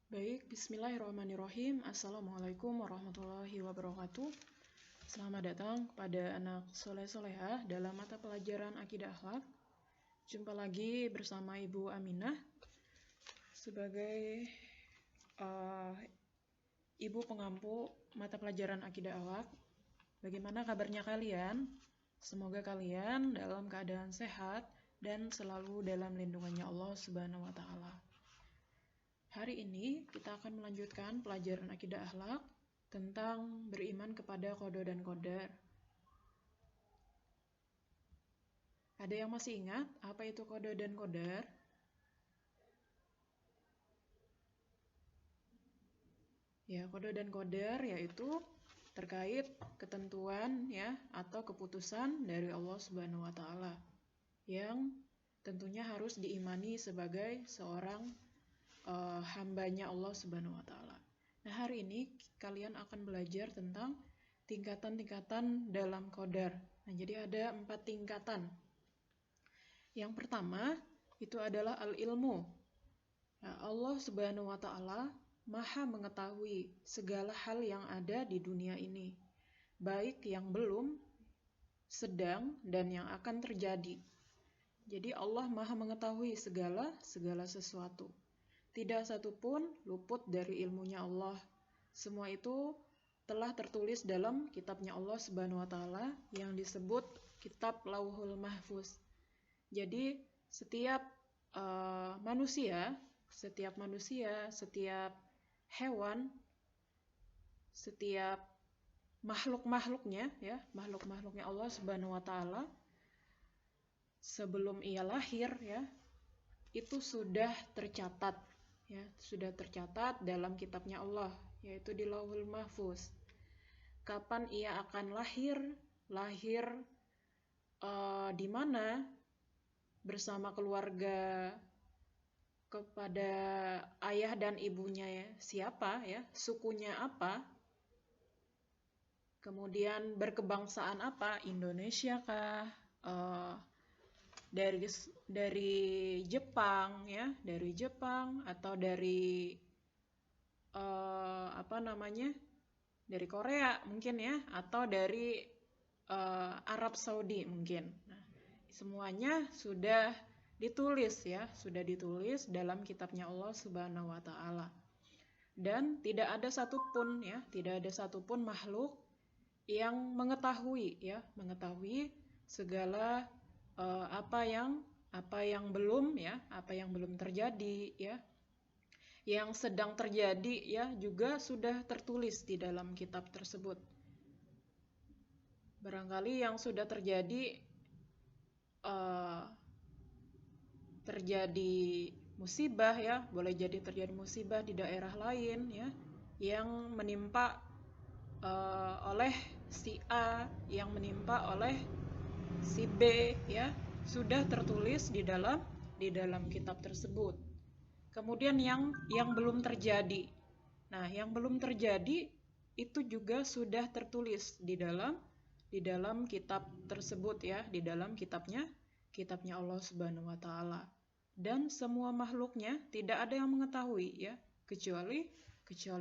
Baik, bismillahirrahmanirrahim. Assalamualaikum warahmatullahi wabarakatuh. Selamat datang kepada anak soleh-solehah dalam mata pelajaran Akidah Akhlak. Jumpa lagi bersama Ibu Aminah sebagai Ibu pengampu mata pelajaran Akidah Akhlak. Bagaimana kabarnya kalian? Semoga kalian dalam keadaan sehat dan selalu dalam lindungannya Allah Subhanahu wa Ta'ala. Hari ini kita akan melanjutkan pelajaran Akidah Akhlak tentang beriman kepada qada dan qadar. Ada yang masih ingat apa itu qada dan qadar? Ya, qada dan qadar yaitu terkait ketentuan ya atau keputusan dari Allah Subhanahu wa Ta'ala yang tentunya harus diimani sebagai seorang hambanya Allah Subhanahu wa Ta'ala. Nah, hari ini kalian akan belajar tentang tingkatan-tingkatan dalam qadar. Nah, jadi ada 4 tingkatan. Yang pertama itu adalah al-ilmu. Nah, Allah Subhanahu wa Ta'ala Maha mengetahui segala hal yang ada di dunia ini, baik yang belum, sedang, dan yang akan terjadi. Jadi Allah Maha mengetahui segala sesuatu. Tidak satupun luput dari ilmunya Allah. Semua itu telah tertulis dalam kitabnya Allah Subhanahu wa Ta'ala yang disebut kitab Lauhul Mahfuz. Jadi setiap manusia, setiap hewan, setiap makhluknya Allah Subhanahu wa Ta'ala sebelum ia lahir ya, itu sudah tercatat dalam kitabnya Allah, yaitu di Lauhul Mahfuz. Kapan ia akan lahir di mana, bersama keluarga, kepada ayah dan ibunya siapa ya, sukunya apa, kemudian berkebangsaan apa, Indonesia kah, dari Jepang ya, atau dari dari Korea mungkin ya, atau dari Arab Saudi mungkin. Nah, semuanya sudah ditulis dalam kitabnya Allah Subhanahu wa Ta'ala. Dan tidak ada satupun makhluk yang mengetahui segala apa yang belum terjadi ya, yang sedang terjadi ya, juga sudah tertulis di dalam kitab tersebut. Barangkali yang sudah terjadi musibah ya, boleh jadi terjadi musibah di daerah lain ya, yang menimpa oleh si A, yang menimpa oleh si B ya, sudah tertulis di dalam kitab tersebut. Kemudian yang belum terjadi. Nah, yang belum terjadi itu juga sudah tertulis di dalam kitab tersebut ya, di dalam kitabnya Allah Subhanahu wa Ta'ala. Dan semua makhluknya tidak ada yang mengetahui ya, kecuali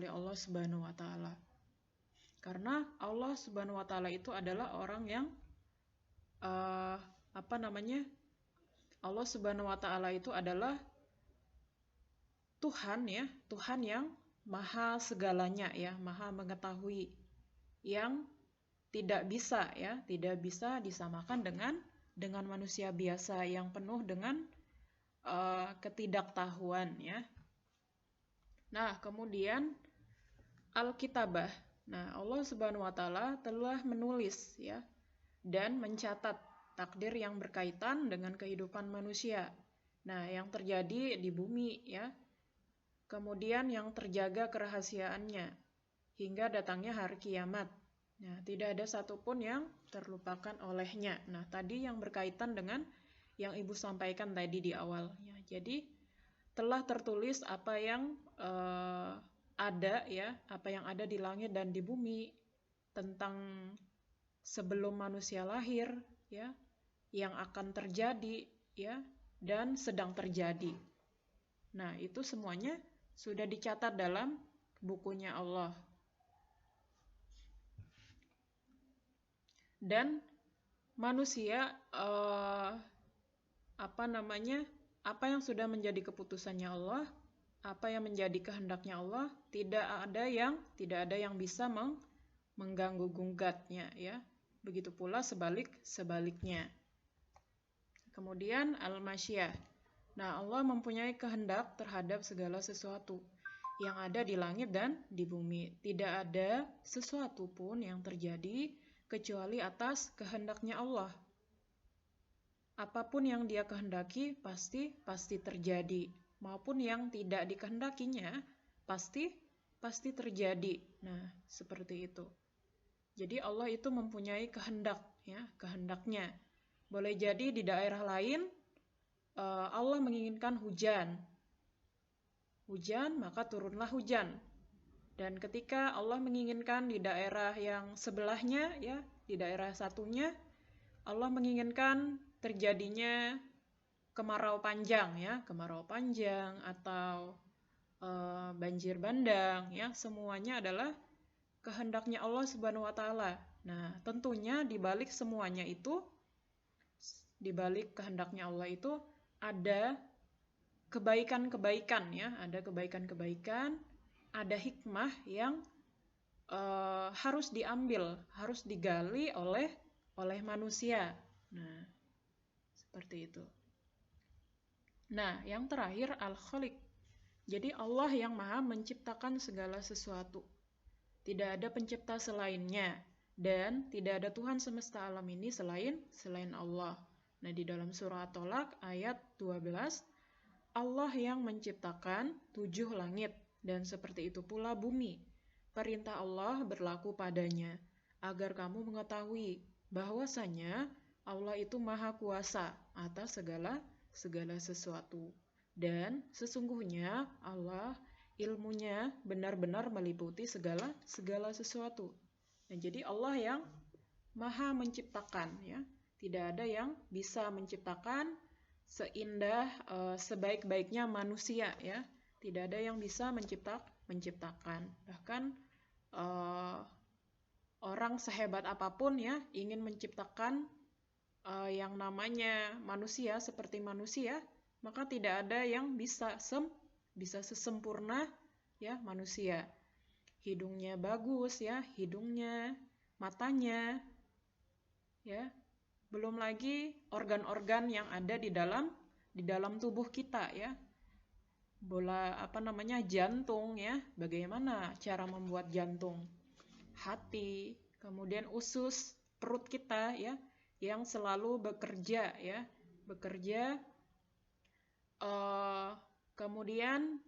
Allah Subhanahu wa Ta'ala. Karena Allah Subhanahu wa Ta'ala itu adalah orang yang Allah Subhanahu wa Ta'ala itu adalah Tuhan ya, Tuhan yang maha segalanya ya, maha mengetahui, yang tidak bisa disamakan dengan manusia biasa yang penuh dengan ketidaktahuan ya. Nah, kemudian Alkitabah. Nah, Allah Subhanahu wa Ta'ala telah menulis ya dan mencatat takdir yang berkaitan dengan kehidupan manusia. Nah, yang terjadi di bumi ya. Kemudian yang terjaga kerahasiaannya hingga datangnya hari kiamat. Nah, tidak ada satupun yang terlupakan olehnya. Nah, tadi yang berkaitan dengan yang Ibu sampaikan tadi di awal. Ya, jadi telah tertulis apa yang ada ya, apa yang ada di langit dan di bumi tentang sebelum manusia lahir ya, yang akan terjadi ya, dan sedang terjadi. Nah, itu semuanya sudah dicatat dalam bukunya Allah. Dan manusia apa yang sudah menjadi keputusannya Allah, apa yang menjadi kehendaknya Allah, tidak ada yang bisa mengganggu gugatnya, ya. Begitu pula sebaliknya. Kemudian al-masyiyah. Nah, Allah mempunyai kehendak terhadap segala sesuatu yang ada di langit dan di bumi. Tidak ada sesuatu pun yang terjadi kecuali atas kehendaknya Allah. Apapun yang Dia kehendaki pasti terjadi, maupun yang tidak dikehendakinya pasti terjadi. Nah, seperti itu. Jadi Allah itu mempunyai kehendak, ya, kehendaknya. Boleh jadi di daerah lain Allah menginginkan hujan, maka turunlah hujan. Dan ketika Allah menginginkan di daerah yang sebelahnya, ya, di daerah satunya, Allah menginginkan terjadinya kemarau panjang, ya, atau banjir bandang, ya, semuanya adalah kehendaknya Allah Subhanahu wa taala. Nah, tentunya di balik semuanya itu, di balik kehendaknya Allah itu ada kebaikan-kebaikan, ya, ada kebaikan-kebaikan, ada hikmah yang harus diambil, harus digali oleh manusia. Nah, seperti itu. Nah, yang terakhir al-Khaliq. Jadi Allah yang Maha menciptakan segala sesuatu. Tidak ada pencipta selainnya, dan tidak ada Tuhan semesta alam ini selain Allah. Nah, di dalam surah At-Tolak ayat 12, Allah yang menciptakan 7 langit, dan seperti itu pula bumi. Perintah Allah berlaku padanya, agar kamu mengetahui bahwasanya Allah itu maha kuasa atas segala sesuatu. Dan sesungguhnya Allah ilmunya benar-benar meliputi segala sesuatu. Nah, jadi Allah yang maha menciptakan, ya. Tidak ada yang bisa menciptakan seindah sebaik-baiknya manusia, ya. Tidak ada yang bisa menciptakan. Bahkan orang sehebat apapun, ya, ingin menciptakan yang namanya manusia seperti manusia, maka tidak ada yang bisa sesempurna, ya, manusia. Hidungnya bagus, ya, matanya, ya. Belum lagi organ-organ yang ada di dalam tubuh kita, ya. Jantung, ya. Bagaimana cara membuat jantung? Hati, kemudian usus perut kita, ya, yang selalu bekerja, ya. Kemudian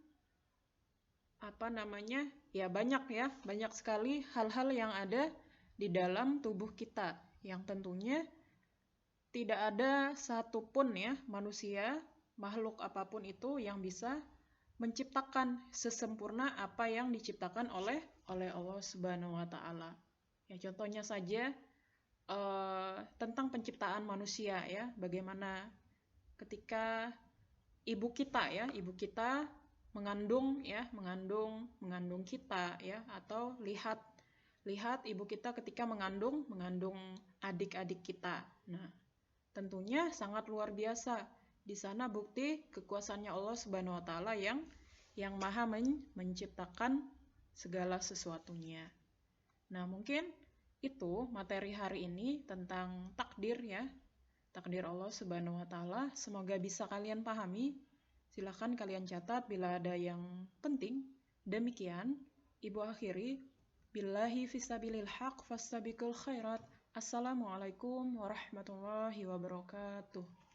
banyak sekali hal-hal yang ada di dalam tubuh kita yang tentunya tidak ada satupun, ya, manusia, makhluk apapun itu yang bisa menciptakan sesempurna apa yang diciptakan oleh Allah Subhanahu wa taala. Ya, contohnya saja tentang penciptaan manusia, ya. Bagaimana ketika ibu kita mengandung kita, ya, atau lihat ibu kita ketika mengandung adik-adik kita. Nah, tentunya sangat luar biasa. Di sana bukti kekuasaannya Allah Subhanahu wa taala yang maha menciptakan segala sesuatunya. Nah, mungkin itu materi hari ini tentang takdir, ya. Takdir Allah Subhanahu wa taala. Semoga bisa kalian pahami. Silakan kalian catat bila ada yang penting. Demikian Ibu akhiri. Billahi fisabilil haq fastabiqul khairat. Assalamualaikum warahmatullahi wabarakatuh.